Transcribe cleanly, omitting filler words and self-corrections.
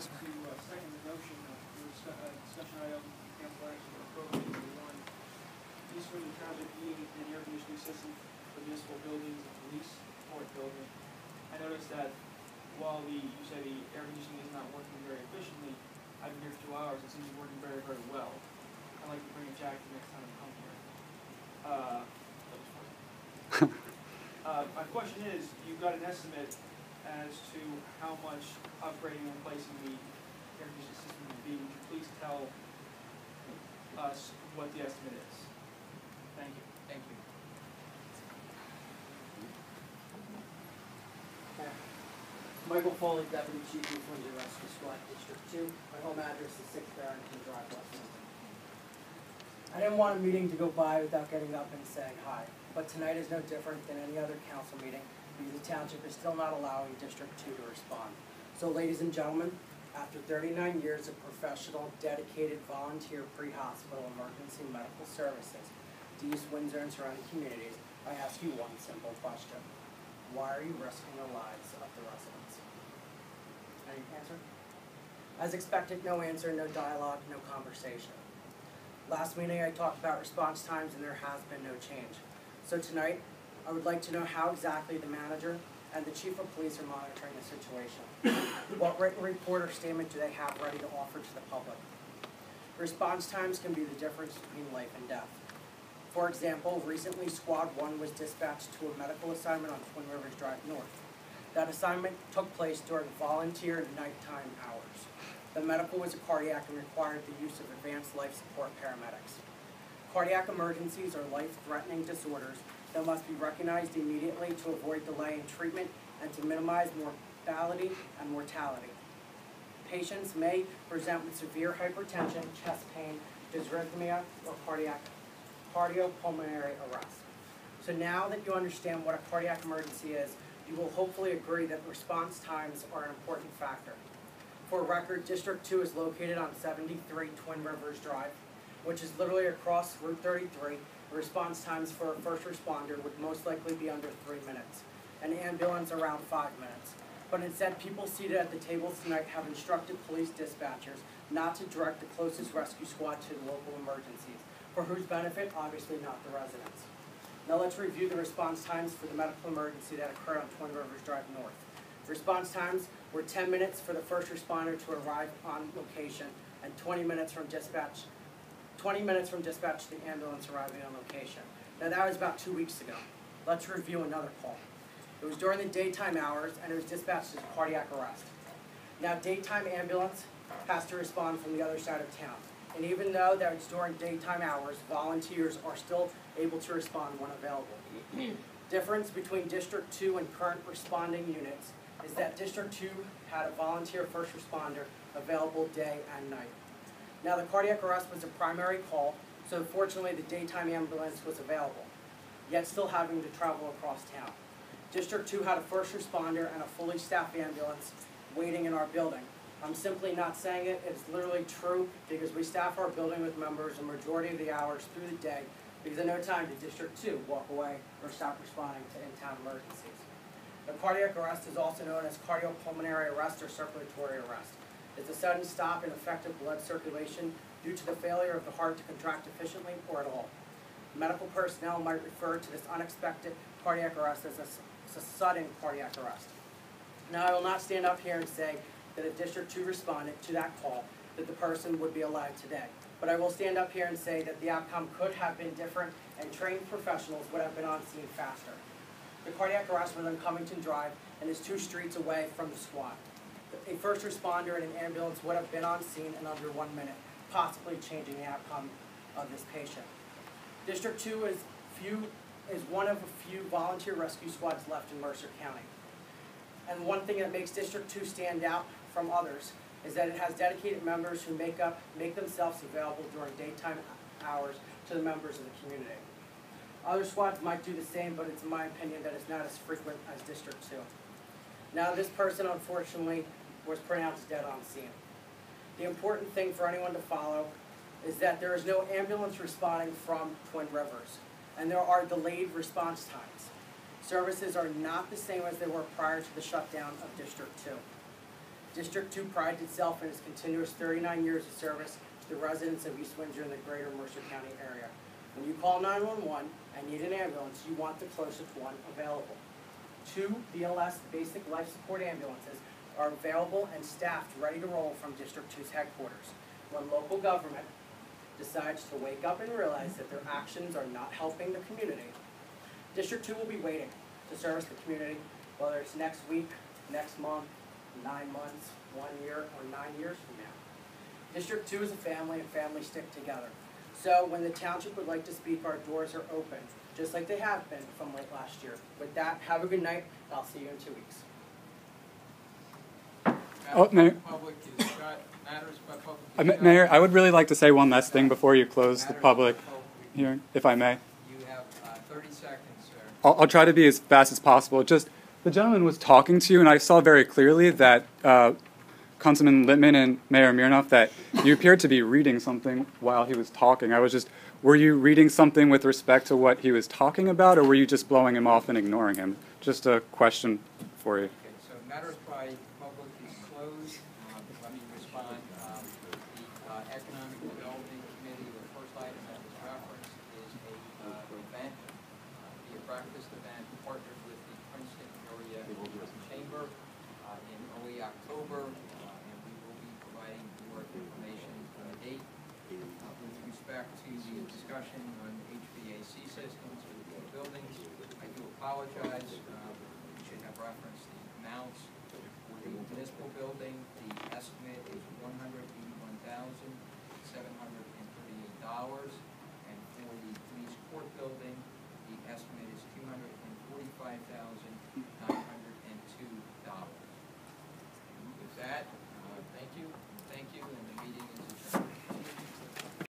second the motion of discussion item, council action or appropriate number one. Use for the township heating and air conditioning system for municipal buildings and police court building. I noticed that while you say the air conditioning is not working very efficiently, I've been here for 2 hours, it seems to be working very, very well. I'd like to bring a jacket next time I come here. My question is, you've got an estimate as to how much upgrading and replacing the air conditioning system would be. Would you please tell us what the estimate is? Thank you. Thank you. Michael Foley, Deputy Chief of Windsor Rescue Squad, District 2. My home address is 6 Barrington Drive, Westminster. I didn't want a meeting to go by without getting up and saying hi, but tonight is no different than any other council meeting because the township is still not allowing District 2 to respond. So ladies and gentlemen, after 39 years of professional, dedicated, volunteer pre-hospital emergency medical services to East Windsor and surrounding communities, I ask you one simple question. Why are you risking the lives of the residents? Any answer? As expected, no answer, no dialogue, no conversation. Last meeting I talked about response times and there has been no change. So tonight, I would like to know how exactly the manager and the chief of police are monitoring the situation. What written report or statement do they have ready to offer to the public? Response times can be the difference between life and death. For example, recently Squad 1 was dispatched to a medical assignment on Twin Rivers Drive North. That assignment took place during volunteer nighttime hours. The medical was a cardiac and required the use of advanced life support paramedics. Cardiac emergencies are life-threatening disorders that must be recognized immediately to avoid delay in treatment and to minimize morbidity and mortality. Patients may present with severe hypertension, chest pain, dysrhythmia, or cardiopulmonary arrest. So now that you understand what a cardiac emergency is, you will hopefully agree that response times are an important factor. For record, District 2 is located on 73 Twin Rivers Drive, which is literally across Route 33. Response times for a first responder would most likely be under 3 minutes, an ambulance around 5 minutes. But instead, people seated at the tables tonight have instructed police dispatchers not to direct the closest rescue squad to the local emergencies, for whose benefit, obviously not the residents. Now let's review the response times for the medical emergency that occurred on Twin Rivers Drive North. Response times were 10 minutes for the first responder to arrive on location and 20 minutes from dispatch to the ambulance arriving on location. Now that was about 2 weeks ago. Let's review another call. It was during the daytime hours and it was dispatched as cardiac arrest. Now daytime ambulance has to respond from the other side of town. And even though that it's during daytime hours, volunteers are still able to respond when available. Difference between District 2 and current responding units is that District 2 had a volunteer first responder available day and night. Now the cardiac arrest was a primary call, so fortunately the daytime ambulance was available, yet still having to travel across town. District 2 had a first responder and a fully staffed ambulance waiting in our building. I'm simply not saying it, it's literally true because we staff our building with members a majority of the hours through the day because at no time did District 2 walk away or stop responding to in-town emergencies. The cardiac arrest is also known as cardiopulmonary arrest or circulatory arrest. It's a sudden stop in effective blood circulation due to the failure of the heart to contract efficiently or at all. Medical personnel might refer to this unexpected cardiac arrest as a sudden cardiac arrest. Now I will not stand up here and say that if District 2 responded to that call, that the person would be alive today. But I will stand up here and say that the outcome could have been different and trained professionals would have been on scene faster. The cardiac arrest was on Covington Drive and is 2 streets away from the squad. A first responder and an ambulance would have been on scene in under 1 minute, possibly changing the outcome of this patient. District 2 is one of a few volunteer rescue squads left in Mercer County. And one thing that makes District 2 stand out from others is that it has dedicated members who make themselves available during daytime hours to the members of the community. Other squads might do the same, but it's in my opinion that it's not as frequent as District 2. Now this person unfortunately was pronounced dead on scene. The important thing for anyone to follow is that there is no ambulance responding from Twin Rivers, and there are delayed response times. Services are not the same as they were prior to the shutdown of District 2. District 2 prides itself in its continuous 39 years of service to the residents of East Windsor and the greater Mercer County area. When you call 911 and need an ambulance, you want the closest one available. 2 BLS basic life support ambulances are available and staffed ready to roll from District 2's headquarters. When local government decides to wake up and realize that their actions are not helping the community, District 2 will be waiting to service the community, whether it's next week, next month, 9 months, 1 year, or 9 years from now. District 2 is a family, and families stick together. So when the township would like to speak, our doors are open, just like they have been from late last year. With that, have a good night. I'll see you in 2 weeks. Oh, Mayor. Public is shut. Matters by public. Mayor, I would really like to say one last thing before you close the public hearing, if I may. You have 30 seconds, sir. I'll try to be as fast as possible. Just, the gentleman was talking to you, and I saw very clearly that Councilman Littman and Mayor Mirnoff, that you appeared to be reading something while he was talking. Were you reading something with respect to what he was talking about, or were you just blowing him off and ignoring him? Just a question for you. Okay, so matters by public is closed. Let me respond. The Economic Development Committee, the first item that was referenced is an event, be a breakfast event partnered with the Princeton Area Chamber in early October, and we will be providing more information on the date. With respect to the discussion on HVAC systems for the two buildings, I do apologize. We should have referenced the amounts. For the municipal building, the estimate is $181,738, and for the police court building, the estimate is $245,900.